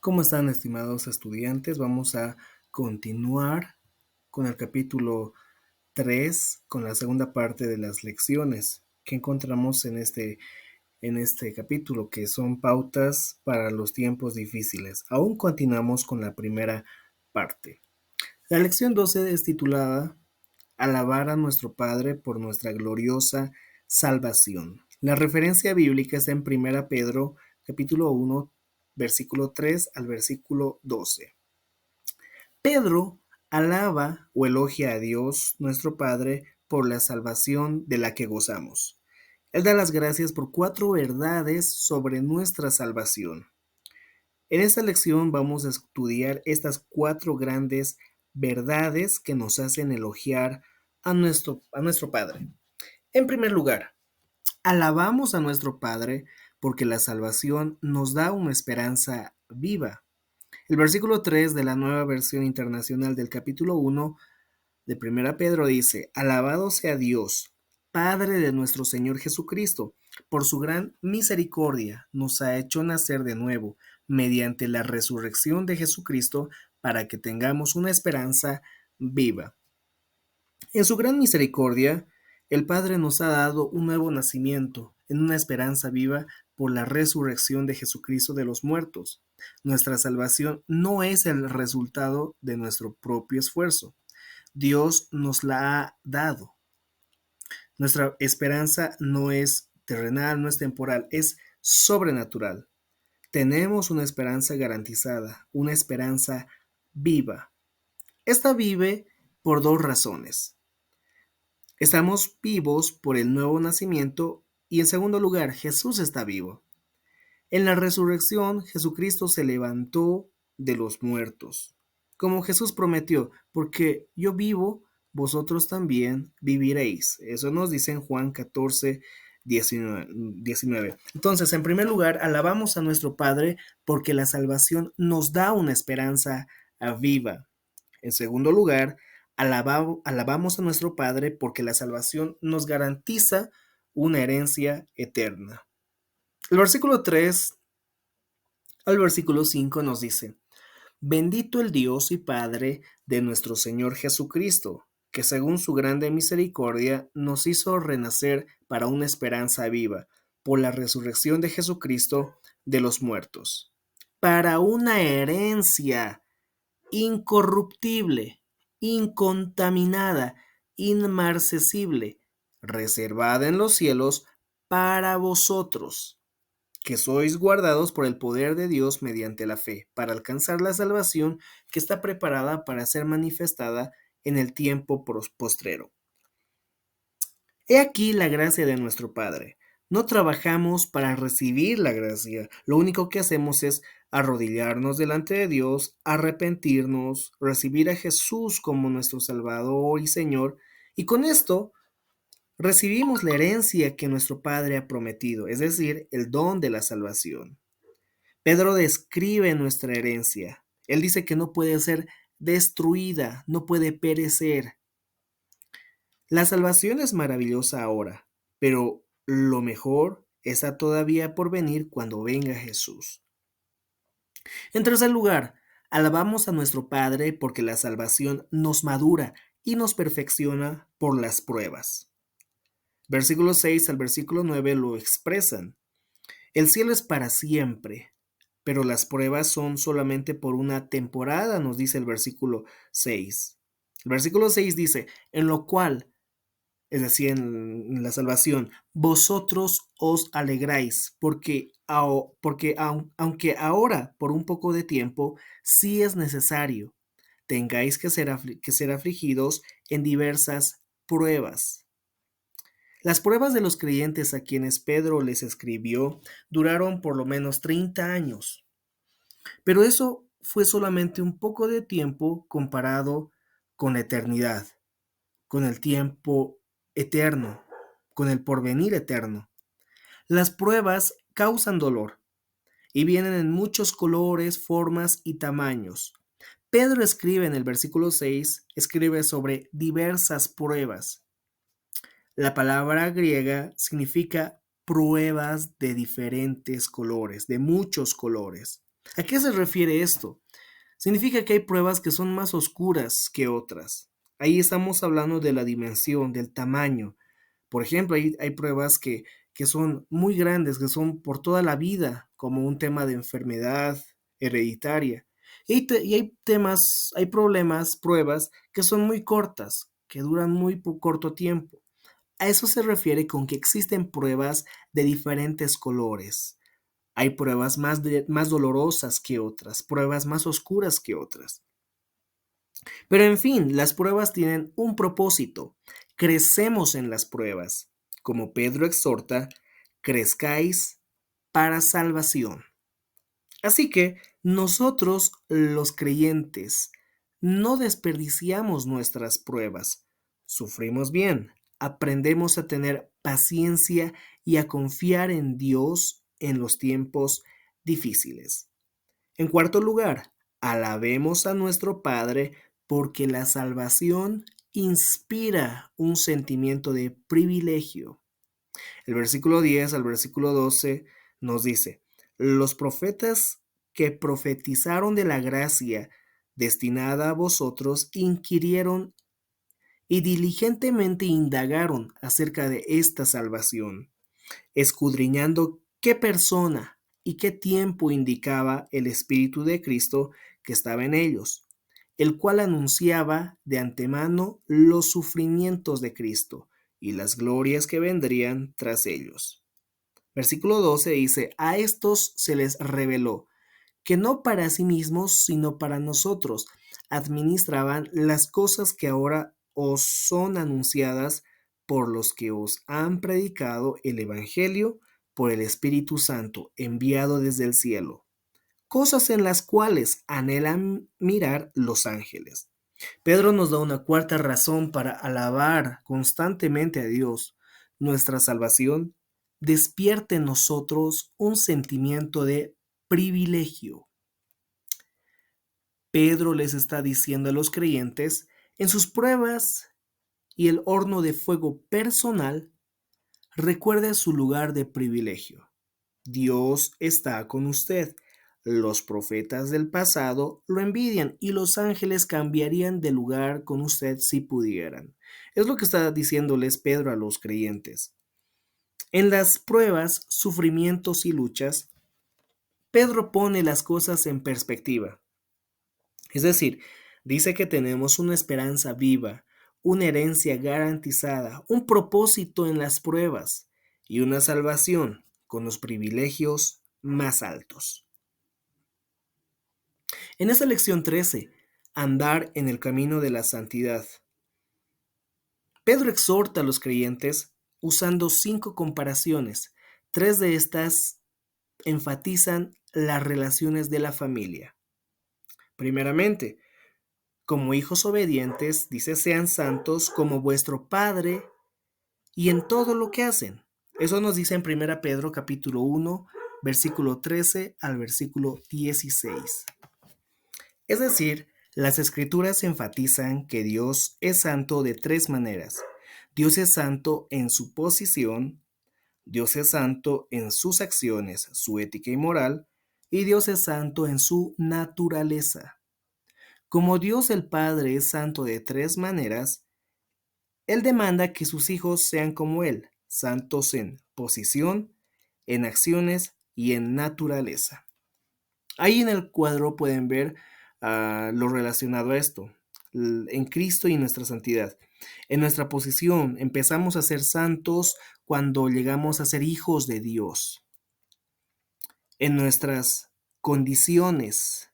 ¿Cómo están, estimados estudiantes? Vamos a continuar con el capítulo 3, con la segunda parte de las lecciones que encontramos en este capítulo, que son pautas para los tiempos difíciles. Aún continuamos con la primera parte. La lección 12 es titulada Alabar a nuestro Padre por nuestra gloriosa salvación. La referencia bíblica está en 1 Pedro capítulo 1, versículo 3 al versículo 12. Pedro alaba o elogia a Dios, nuestro Padre, por la salvación de la que gozamos. Él da las gracias por 4 verdades sobre nuestra salvación. En esta lección vamos a estudiar estas 4 grandes verdades que nos hacen elogiar a nuestro Padre. En primer lugar, alabamos a nuestro Padre porque la salvación nos da una esperanza viva. El versículo 3 de la Nueva Versión Internacional del capítulo 1 de 1 Pedro dice: Alabado sea Dios, Padre de nuestro Señor Jesucristo, por su gran misericordia nos ha hecho nacer de nuevo, mediante la resurrección de Jesucristo, para que tengamos una esperanza viva. En su gran misericordia, el Padre nos ha dado un nuevo nacimiento, en una esperanza viva por la resurrección de Jesucristo de los muertos. Nuestra salvación no es el resultado de nuestro propio esfuerzo. Dios nos la ha dado. Nuestra esperanza no es terrenal, no es temporal, es sobrenatural. Tenemos una esperanza garantizada, una esperanza viva. Esta vive por 2 razones. Estamos vivos por el nuevo nacimiento y, en segundo lugar, Jesús está vivo. En la resurrección, Jesucristo se levantó de los muertos, como Jesús prometió, porque yo vivo, vosotros también viviréis. Eso nos dice en Juan 14, 19. Entonces, en primer lugar, alabamos a nuestro Padre porque la salvación nos da una esperanza viva. En segundo lugar, alabamos a nuestro Padre porque la salvación nos garantiza una herencia eterna. El versículo 3 al versículo 5 nos dice: Bendito el Dios y Padre de nuestro Señor Jesucristo, que según su grande misericordia nos hizo renacer para una esperanza viva, por la resurrección de Jesucristo de los muertos, para una herencia incorruptible, incontaminada, inmarcesible, reservada en los cielos para vosotros, que sois guardados por el poder de Dios mediante la fe, para alcanzar la salvación que está preparada para ser manifestada en el tiempo postrero. He aquí la gracia de nuestro Padre. No trabajamos para recibir la gracia, lo único que hacemos es arrodillarnos delante de Dios, arrepentirnos, recibir a Jesús como nuestro Salvador y Señor, y con esto recibimos la herencia que nuestro Padre ha prometido, es decir, el don de la salvación. Pedro describe nuestra herencia. Él dice que no puede ser destruida, no puede perecer. La salvación es maravillosa ahora, pero lo mejor está todavía por venir cuando venga Jesús. En tercer lugar, alabamos a nuestro Padre porque la salvación nos madura y nos perfecciona por las pruebas. Versículo 6 al versículo 9 lo expresan. El cielo es para siempre, pero las pruebas son solamente por una temporada, nos dice el versículo 6. El versículo 6 dice: en lo cual, es decir, en la salvación, vosotros os alegráis, porque aunque ahora, por un poco de tiempo, sí es necesario, tengáis que ser afligidos en diversas pruebas. Las pruebas de los creyentes a quienes Pedro les escribió duraron por lo menos 30 años, pero eso fue solamente un poco de tiempo comparado con la eternidad, con el tiempo eterno, con el porvenir eterno. Las pruebas causan dolor y vienen en muchos colores, formas y tamaños. Pedro escribe en el versículo 6, escribe sobre diversas pruebas. La palabra griega significa pruebas de diferentes colores, de muchos colores. ¿A qué se refiere esto? Significa que hay pruebas que son más oscuras que otras. Ahí estamos hablando de la dimensión, del tamaño. Por ejemplo, hay pruebas que son muy grandes, que son por toda la vida, como un tema de enfermedad hereditaria. Y hay temas, hay problemas, pruebas que son muy cortas, que duran muy corto tiempo. A eso se refiere con que existen pruebas de diferentes colores. Hay pruebas más dolorosas que otras, pruebas más oscuras que otras. Pero en fin, las pruebas tienen un propósito. Crecemos en las pruebas. Como Pedro exhorta, crezcáis para salvación. Así que nosotros, los creyentes, no desperdiciamos nuestras pruebas. Sufrimos bien, aprendemos a tener paciencia y a confiar en Dios en los tiempos difíciles. En cuarto lugar, alabemos a nuestro Padre porque la salvación inspira un sentimiento de privilegio. El versículo 10 al versículo 12 nos dice, los profetas que profetizaron de la gracia destinada a vosotros inquirieron y diligentemente indagaron acerca de esta salvación, escudriñando qué persona y qué tiempo indicaba el Espíritu de Cristo que estaba en ellos, el cual anunciaba de antemano los sufrimientos de Cristo y las glorias que vendrían tras ellos. Versículo 12 dice, a estos se les reveló que no para sí mismos, sino para nosotros, administraban las cosas que ahora os son anunciadas por los que os han predicado el Evangelio por el Espíritu Santo enviado desde el cielo, cosas en las cuales anhelan mirar los ángeles. Pedro nos da una cuarta razón para alabar constantemente a Dios. Nuestra salvación despierte en nosotros un sentimiento de privilegio. Pedro les está diciendo a los creyentes, en sus pruebas y el horno de fuego personal, recuerde su lugar de privilegio. Dios está con usted. Los profetas del pasado lo envidian y los ángeles cambiarían de lugar con usted si pudieran. Es lo que está diciéndoles Pedro a los creyentes. En las pruebas, sufrimientos y luchas, Pedro pone las cosas en perspectiva. Es decir, dice que tenemos una esperanza viva, una herencia garantizada, un propósito en las pruebas y una salvación con los privilegios más altos. En esta lección 13, andar en el camino de la santidad, Pedro exhorta a los creyentes usando 5 comparaciones. 3 de estas enfatizan las relaciones de la familia. Primeramente, como hijos obedientes, dice, sean santos como vuestro Padre y en todo lo que hacen. Eso nos dice en 1 Pedro capítulo 1, versículo 13 al versículo 16. Es decir, las escrituras enfatizan que Dios es santo de 3 maneras. Dios es santo en su posición, Dios es santo en sus acciones, su ética y moral, y Dios es santo en su naturaleza. Como Dios el Padre es santo de 3 maneras, Él demanda que sus hijos sean como Él, santos en posición, en acciones y en naturaleza. Ahí en el cuadro pueden ver lo relacionado a esto, en Cristo y nuestra santidad. En nuestra posición empezamos a ser santos cuando llegamos a ser hijos de Dios. En nuestras condiciones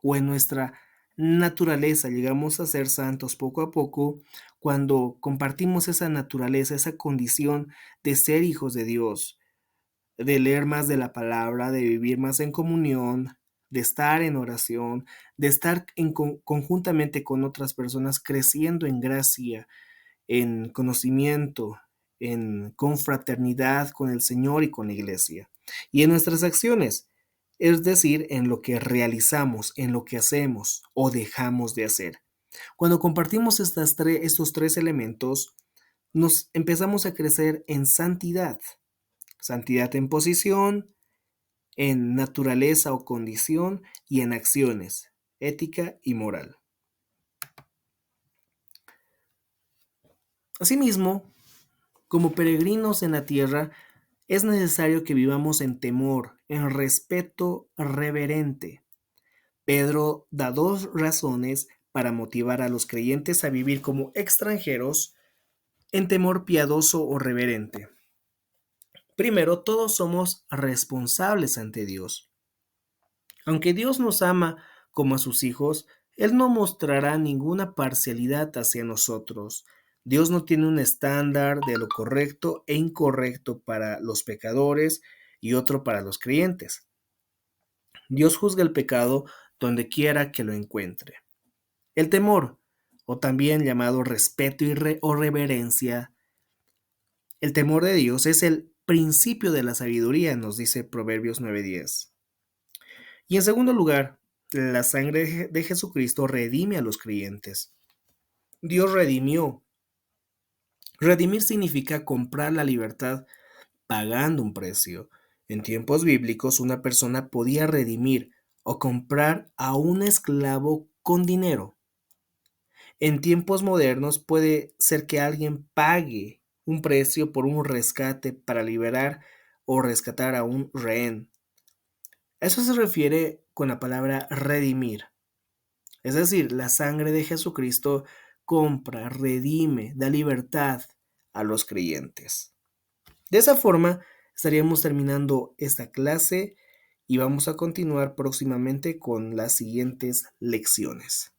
o en nuestra naturaleza llegamos a ser santos poco a poco cuando compartimos esa naturaleza, esa condición de ser hijos de Dios, de leer más de la palabra, de vivir más en comunión, de estar en oración, de estar conjuntamente con otras personas creciendo en gracia, en conocimiento, en confraternidad con el Señor y con la iglesia. Y en nuestras acciones, es decir, en lo que realizamos, en lo que hacemos o dejamos de hacer. Cuando compartimos estos 3 elementos, nos empezamos a crecer en santidad. Santidad en posición, en naturaleza o condición y en acciones, ética y moral. Asimismo, como peregrinos en la tierra, es necesario que vivamos en temor, en respeto reverente. Pedro da dos razones para motivar a los creyentes a vivir como extranjeros en temor piadoso o reverente. Primero, todos somos responsables ante Dios. Aunque Dios nos ama como a sus hijos, Él no mostrará ninguna parcialidad hacia nosotros. Dios no tiene un estándar de lo correcto e incorrecto para los pecadores y otro para los creyentes. Dios juzga el pecado donde quiera que lo encuentre. El temor, o también llamado respeto o reverencia, el temor de Dios es el principio de la sabiduría, nos dice Proverbios 9:10. Y en segundo lugar, la sangre de Jesucristo redime a los creyentes. Dios redimió. Redimir significa comprar la libertad pagando un precio. En tiempos bíblicos, una persona podía redimir o comprar a un esclavo con dinero. En tiempos modernos puede ser que alguien pague un precio por un rescate para liberar o rescatar a un rehén. A eso se refiere con la palabra redimir. Es decir, la sangre de Jesucristo compra, redime, da libertad a los creyentes. De esa forma, estaríamos terminando esta clase y vamos a continuar próximamente con las siguientes lecciones.